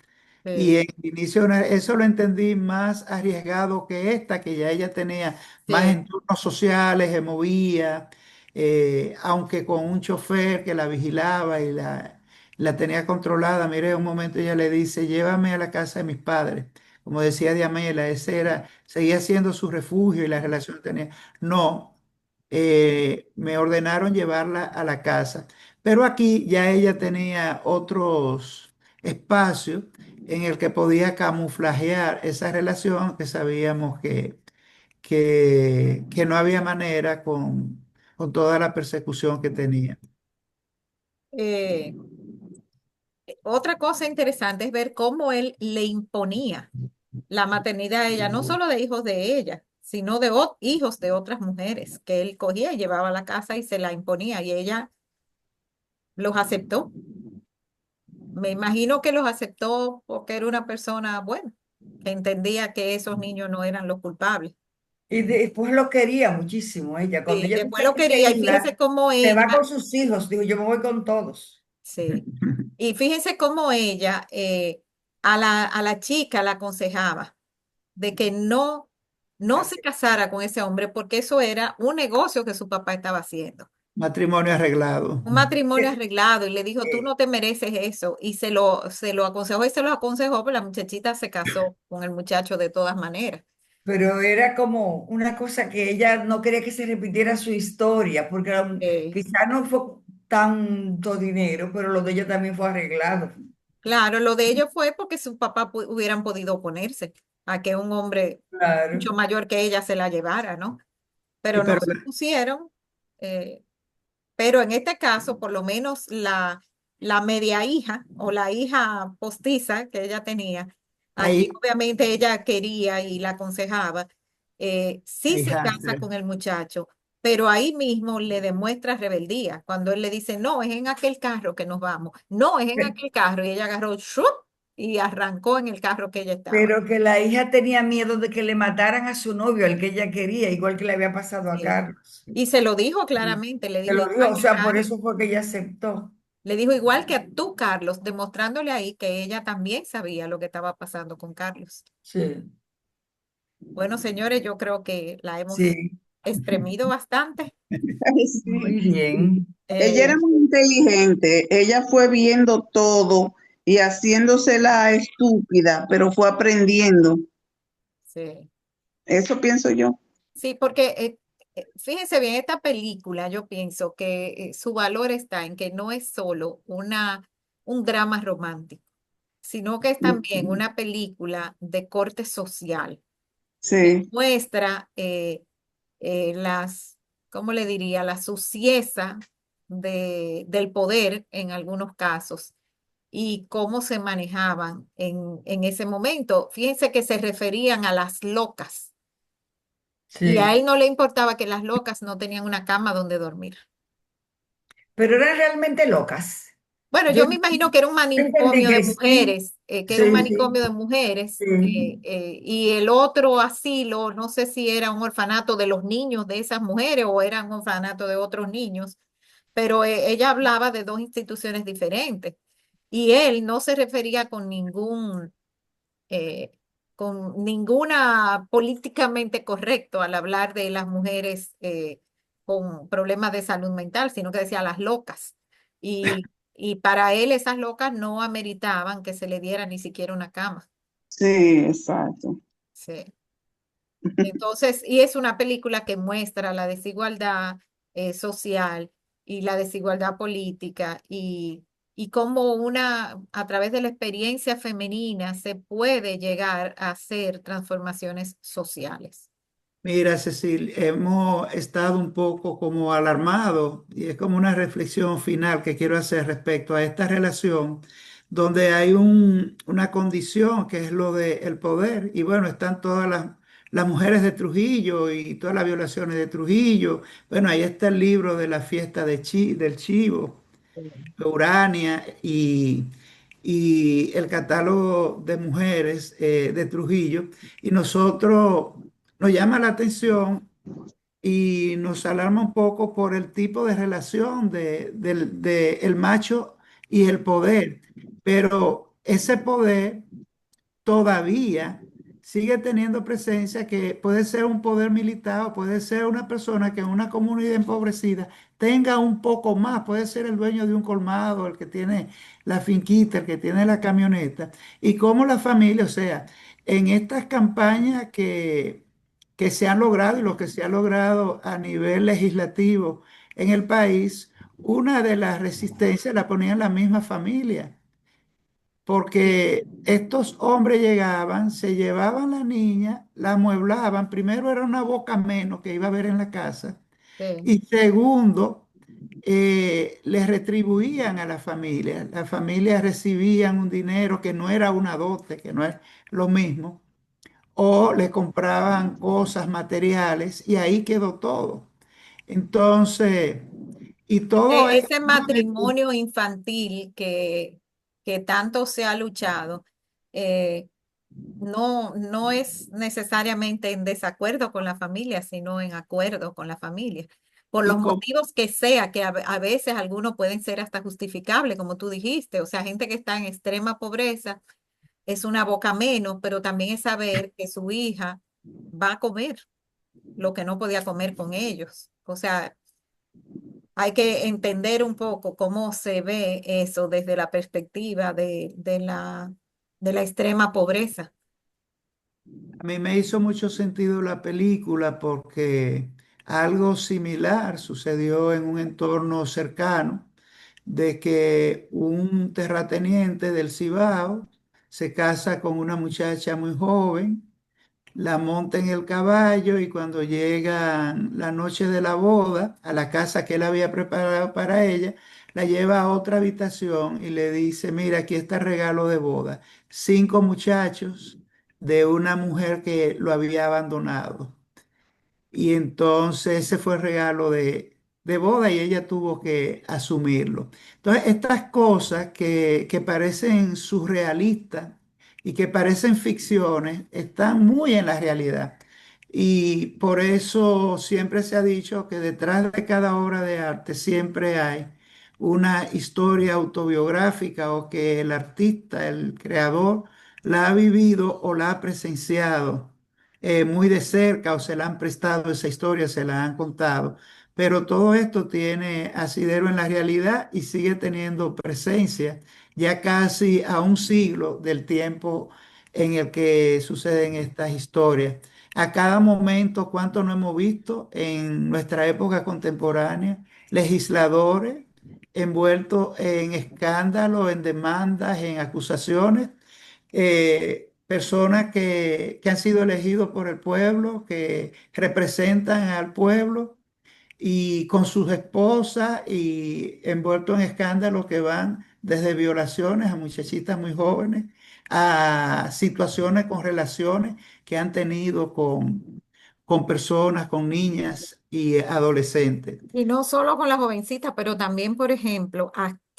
Y Sí, en el inicio eso lo entendí más arriesgado que esta, que ya ella tenía más sí. entornos sociales, se movía, aunque con un chofer que la vigilaba y la tenía controlada. Mire, un momento ella le dice, llévame a la casa de mis padres. Como decía Diamela, ese era, seguía siendo su refugio y la relación tenía. No, me ordenaron llevarla a la casa. Pero aquí ya ella tenía otros espacios en el que podía camuflajear esa relación que sabíamos que no había manera con toda la persecución que tenía. Eh, Otra cosa interesante es ver cómo él le imponía la maternidad a ella, no solo de hijos de ella, sino de hijos de otras mujeres, que él cogía y llevaba a la casa y se la imponía y ella los aceptó. Me imagino que los aceptó porque era una persona buena, que entendía que esos niños no eran los culpables. Y después lo quería muchísimo ella. Cuando Sí, ella después tenía lo que quería y fíjese irla, cómo se va ella, con sus hijos. Dijo, yo me voy con todos. sí, y fíjese cómo ella a la chica la aconsejaba de que no se casara con ese hombre porque eso era un negocio que su papá estaba haciendo. Matrimonio arreglado. Un matrimonio Eh, arreglado y le dijo, tú eh, no te mereces eso. Y se lo aconsejó y se lo aconsejó, pero la muchachita se casó con el muchacho de todas maneras. Pero era como una cosa que ella no quería que se repitiera su historia, porque Eh, quizá no fue tanto dinero, pero lo de ella también fue arreglado. claro, lo de ellos fue porque sus papás hubieran podido oponerse a que un hombre Claro. mucho mayor que ella se la llevara, ¿no? Y Pero no pero se opusieron. eh, pero en este caso, por lo menos la media hija o la hija postiza que ella tenía, aquí ahí, obviamente ella quería y la aconsejaba, sí la se casa hijastra. con el muchacho, pero ahí mismo le demuestra rebeldía, cuando él le dice, no, es en aquel carro que nos vamos, no, es en aquel carro, y ella agarró ¡shup! Y arrancó en el carro que ella estaba. Pero que la hija tenía miedo de que le mataran a su novio, al que ella quería, igual que le había pasado a Sí. Carlos. Y se lo dijo Sí. claramente, le Se dijo lo dijo, igual o que sea, por Carlos. eso fue que ella aceptó. Le dijo igual que a tú, Carlos, demostrándole ahí que ella también sabía lo que estaba pasando con Carlos. Sí, Bueno, señores, yo creo que la hemos sí, exprimido bastante. Ay, sí. muy bien. Ella era Eh, muy inteligente, ella fue viendo todo y haciéndosela estúpida, pero fue aprendiendo. sí, Eso pienso yo. sí, porque fíjense bien, esta película, yo pienso que su valor está en que no es solo un drama romántico, sino que es también una película de corte social. Sí, Muestra las, ¿cómo le diría? La suciedad del poder en algunos casos y cómo se manejaban en ese momento. Fíjense que se referían a las locas y a Sí, él no le importaba que las locas no tenían una cama donde dormir. pero eran realmente locas. Bueno, Yo yo me imagino que era un entendí manicomio de que sí, mujeres, que era un sí, sí, manicomio de mujeres, sí. y el otro asilo, no sé si era un orfanato de los niños de esas mujeres o era un orfanato de otros niños, pero ella hablaba de dos instituciones diferentes y él no se refería eh, con ninguna políticamente correcto al hablar de las mujeres con problemas de salud mental, sino que decía las locas. Y para él esas locas no ameritaban que se le diera ni siquiera una cama. sí, exacto. Sí. Entonces, y es una película que muestra la desigualdad social y la desigualdad política y cómo a través de la experiencia femenina se puede llegar a hacer transformaciones sociales. Mira, Cecil, hemos estado un poco como alarmados y es como una reflexión final que quiero hacer respecto a esta relación donde hay una condición que es lo del poder y bueno, están todas las mujeres de Trujillo y todas las violaciones de Trujillo. Bueno, ahí está el libro de la fiesta del Chivo, Urania y el catálogo de mujeres de Trujillo, y nosotros nos llama la atención y nos alarma un poco por el tipo de relación de el macho y el poder, pero ese poder todavía sigue teniendo presencia, que puede ser un poder militar o puede ser una persona que en una comunidad empobrecida tenga un poco más, puede ser el dueño de un colmado, el que tiene la finquita, el que tiene la camioneta, y cómo la familia, o sea, en estas campañas que se han logrado y lo que se ha logrado a nivel legislativo en el país, una de las resistencias la ponían la misma familia, porque estos hombres llegaban, se llevaban la niña, la amueblaban. Primero era una boca menos que iba a ver en la casa. Sí. Y segundo, les retribuían a la familia. Las familias recibían un dinero que no era una dote, que no es lo mismo. O le compraban cosas materiales y ahí quedó todo. Entonces, y todo esto, Ese matrimonio infantil que tanto se ha luchado, eh, no es necesariamente en desacuerdo con la familia, sino en acuerdo con la familia. Por los y con motivos que sea, que a veces algunos pueden ser hasta justificables, como tú dijiste. O sea, gente que está en extrema pobreza es una boca menos, pero también es saber que su hija va a comer lo que no podía comer con ellos. O sea, hay que entender un poco cómo se ve eso desde la perspectiva de la extrema pobreza. A mí me hizo mucho sentido la película porque algo similar sucedió en un entorno cercano, de que un terrateniente del Cibao se casa con una muchacha muy joven, la monta en el caballo y cuando llega la noche de la boda a la casa que él había preparado para ella, la lleva a otra habitación y le dice, mira, aquí está el regalo de boda. 5 muchachos de una mujer que lo había abandonado. Y entonces ese fue el regalo de boda y ella tuvo que asumirlo. Entonces, estas cosas que parecen surrealistas y que parecen ficciones, están muy en la realidad. Y por eso siempre se ha dicho que detrás de cada obra de arte siempre hay una historia autobiográfica o que el artista, el creador, la ha vivido o la ha presenciado muy de cerca o se la han prestado esa historia, se la han contado. Pero todo esto tiene asidero en la realidad y sigue teniendo presencia ya casi a un siglo del tiempo en el que suceden estas historias. A cada momento, ¿cuánto no hemos visto en nuestra época contemporánea? Legisladores envueltos en escándalos, en demandas, en acusaciones, personas que han sido elegidos por el pueblo, que representan al pueblo y con sus esposas y envueltos en escándalos que van desde violaciones a muchachitas muy jóvenes a situaciones con relaciones que han tenido con personas, con niñas y adolescentes. Y no solo con las jovencitas, pero también, por ejemplo,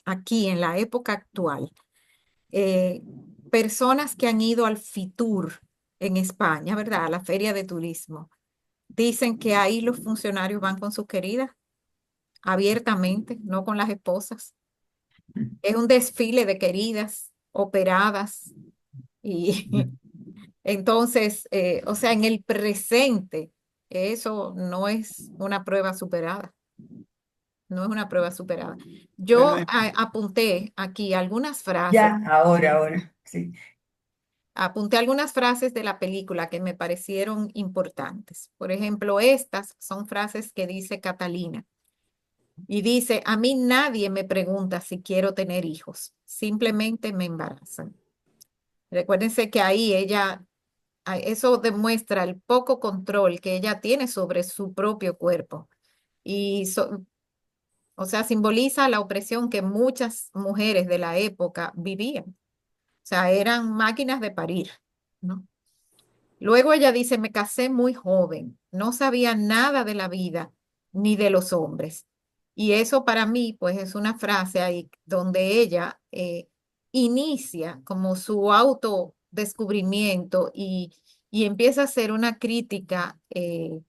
aquí en la época actual, eh, personas que han ido al Fitur en España, ¿verdad? A la feria de turismo, dicen que ahí los funcionarios van con sus queridas abiertamente, no con las esposas. Es un desfile de queridas operadas y entonces, o sea, en el presente, eso no es una prueba superada, no es una prueba superada. Bueno, Yo apunté aquí algunas frases, Ya, ahora, sí. apunté algunas frases de la película que me parecieron importantes. Por ejemplo, estas son frases que dice Catalina y dice, a mí nadie me pregunta si quiero tener hijos, simplemente me embarazan. Recuérdense que ahí eso demuestra el poco control que ella tiene sobre su propio cuerpo y, o sea, simboliza la opresión que muchas mujeres de la época vivían. O sea, eran máquinas de parir, ¿no? Luego ella dice, me casé muy joven, no sabía nada de la vida ni de los hombres. Y eso para mí, pues, es una frase ahí donde ella inicia como su autodescubrimiento y empieza a hacer una crítica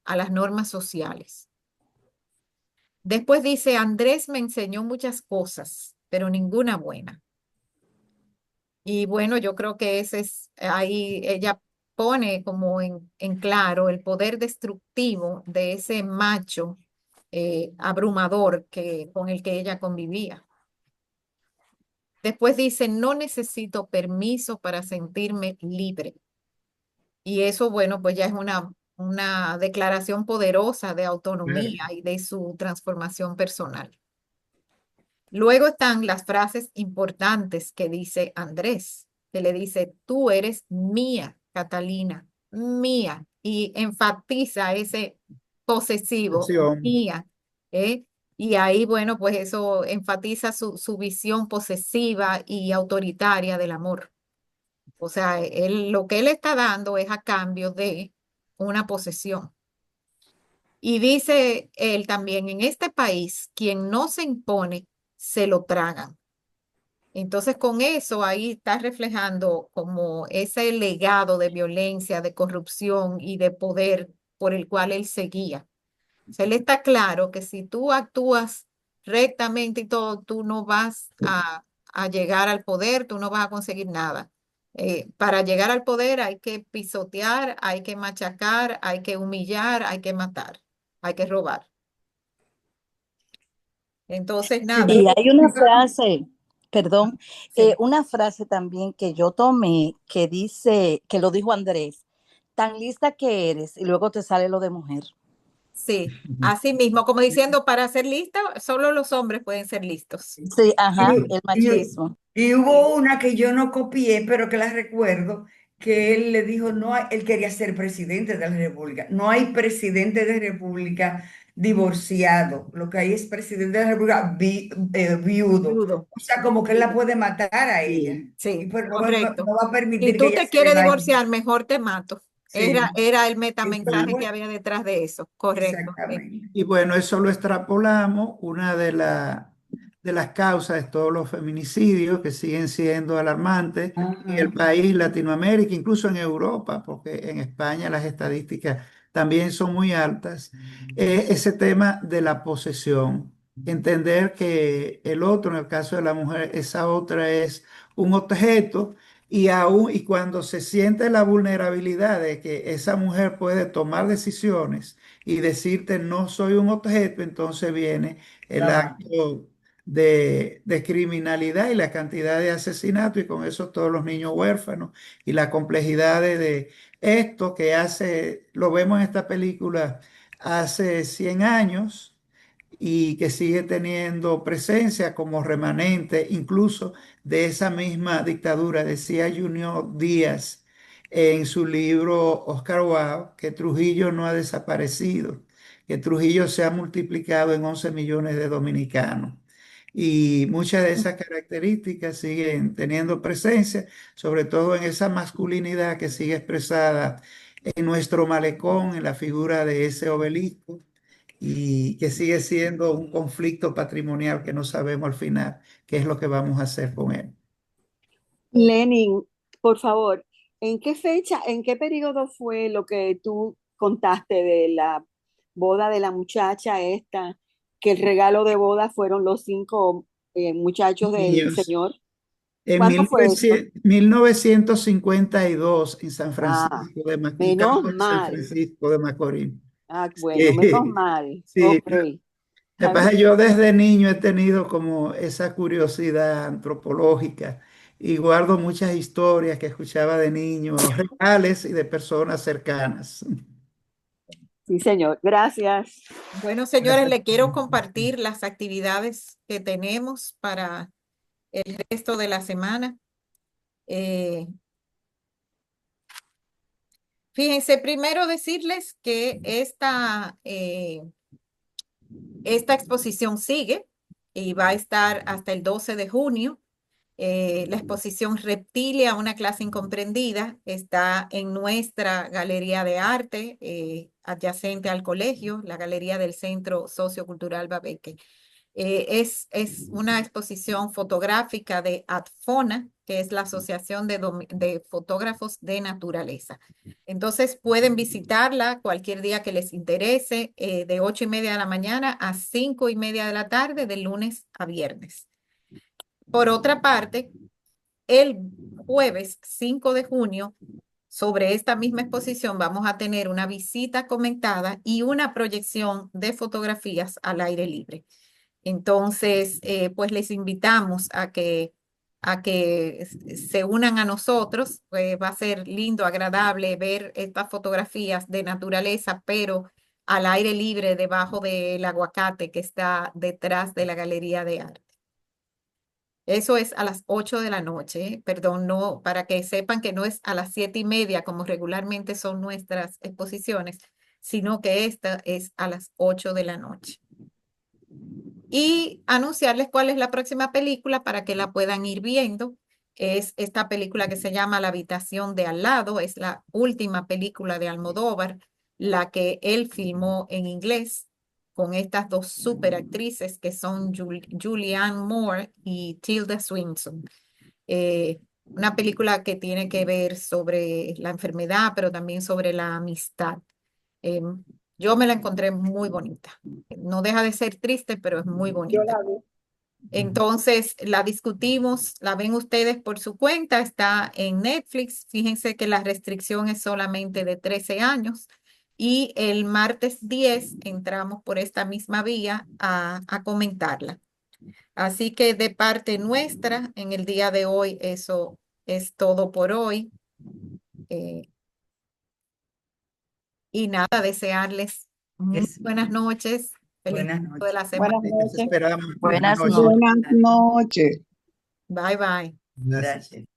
a las normas sociales. Después dice, Andrés me enseñó muchas cosas, pero ninguna buena. Y bueno, yo creo que ese es, ahí ella pone como en claro el poder destructivo de ese macho abrumador con el que ella convivía. Después dice, no necesito permiso para sentirme libre. Y eso, bueno, pues ya es una declaración poderosa de autonomía y de su transformación personal. Luego están las frases importantes que dice Andrés, que le dice, tú eres mía, Catalina, mía, y enfatiza ese posesivo, Acción. mía, ¿eh? Y ahí, bueno, pues eso enfatiza su visión posesiva y autoritaria del amor. O sea, lo que él está dando es a cambio de una posesión. Y dice él también, en este país, quien no se impone, se lo tragan. Entonces, con eso ahí está reflejando como ese legado de violencia, de corrupción y de poder por el cual él seguía. O sea, él está claro que si tú actúas rectamente y todo, tú no vas a llegar al poder, tú no vas a conseguir nada. Para llegar al poder hay que pisotear, hay que machacar, hay que humillar, hay que matar, hay que robar. Entonces, nada, Y hay una frase, perdón, sí, una frase también que yo tomé que dice, que lo dijo Andrés, tan lista que eres y luego te sale lo de mujer. sí, así mismo, como diciendo, para ser lista, solo los hombres pueden ser listos. Sí, ajá, Y, el y- machismo. y Sí, hubo una que yo no copié, pero que la recuerdo, que él le dijo, él quería ser presidente de la República. No hay presidente de República divorciado. Lo que hay es presidente de la República viudo. viudo. O sea, como que él la puede matar a ella. Sí. Y Sí, pues correcto. no va a Si permitir que tú ella te se le quieres vaya. divorciar, mejor te mato. Era, Sí, era el eso metamensaje que fue había detrás de eso. Correcto. exactamente. Y bueno, eso lo extrapolamos. Una de las causas de todos los feminicidios que siguen siendo alarmantes en el Ajá. país, Latinoamérica, incluso en Europa, porque en España las estadísticas también son muy altas, es ese tema de la posesión. Entender que el otro, en el caso de la mujer, esa otra es un objeto. Y cuando se siente la vulnerabilidad de que esa mujer puede tomar decisiones y decirte no soy un objeto, entonces viene el La mata. acto de criminalidad y la cantidad de asesinatos y con eso todos los niños huérfanos y la complejidad de esto que hace, lo vemos en esta película hace 100 años y que sigue teniendo presencia como remanente incluso de esa misma dictadura. Decía Junior Díaz en su libro Oscar Wilde que Trujillo no ha desaparecido, que Trujillo se ha multiplicado en 11 millones de dominicanos. Y muchas de esas características siguen teniendo presencia, sobre todo en esa masculinidad que sigue expresada en nuestro malecón, en la figura de ese obelisco, y que sigue siendo un conflicto patrimonial que no sabemos al final qué es lo que vamos a hacer con él. Lenin, por favor, ¿en qué fecha, en qué periodo fue lo que tú contaste de la boda de la muchacha esta, que el regalo de boda fueron los 5 muchachos del Niños. señor? En ¿Cuándo fue eso? 1952 en San Ah, Francisco de Macorís, en menos campo de San mal. Francisco de Macorís. Ah, bueno, menos Sí, mal. sí. Ok. Me Está pasa, bien. yo desde niño he tenido como esa curiosidad antropológica y guardo muchas historias que escuchaba de niños, reales y de personas cercanas. Sí, señor. Gracias. Bueno, señores, le quiero compartir las actividades que tenemos para el resto de la semana. Eh, Fíjense, primero decirles que esta exposición sigue y va a estar hasta el 12 de junio. La exposición Reptilia, una clase incomprendida, está en nuestra galería de arte, adyacente al colegio, la galería del Centro Sociocultural Babeque. Es una exposición fotográfica de Adfona, que es la Asociación de Fotógrafos de Naturaleza. Entonces pueden visitarla cualquier día que les interese, de 8:30 de la mañana a 5:30 de la tarde, de lunes a viernes. Por otra parte, el jueves 5 de junio, sobre esta misma exposición, vamos a tener una visita comentada y una proyección de fotografías al aire libre. Entonces, pues les invitamos a que se unan a nosotros. Va a ser lindo, agradable ver estas fotografías de naturaleza, pero al aire libre debajo del aguacate que está detrás de la Galería de Arte. Eso es a las 8 de la noche, perdón, no, para que sepan que no es a las 7:30 como regularmente son nuestras exposiciones, sino que esta es a las 8 de la noche. Y anunciarles cuál es la próxima película para que la puedan ir viendo. Es esta película que se llama La habitación de al lado, es la última película de Almodóvar, la que él filmó en inglés con estas dos super actrices que son Julianne Moore y Tilda Swinton. Una película que tiene que ver sobre la enfermedad, pero también sobre la amistad. Yo me la encontré muy bonita. No deja de ser triste, pero es muy Yo bonita. la vi. Entonces, la discutimos, la ven ustedes por su cuenta, está en Netflix. Fíjense que la restricción es solamente de 13 años. Y el martes 10 entramos por esta misma vía a comentarla. Así que de parte nuestra, en el día de hoy, eso es todo por hoy. Y nada, desearles muy buenas noches. Feliz Buenas resto de noches. la semana. Buenas Les noches. esperamos. Buenas Buenas noches. noches. Buenas noches. Bye bye. Gracias. Gracias.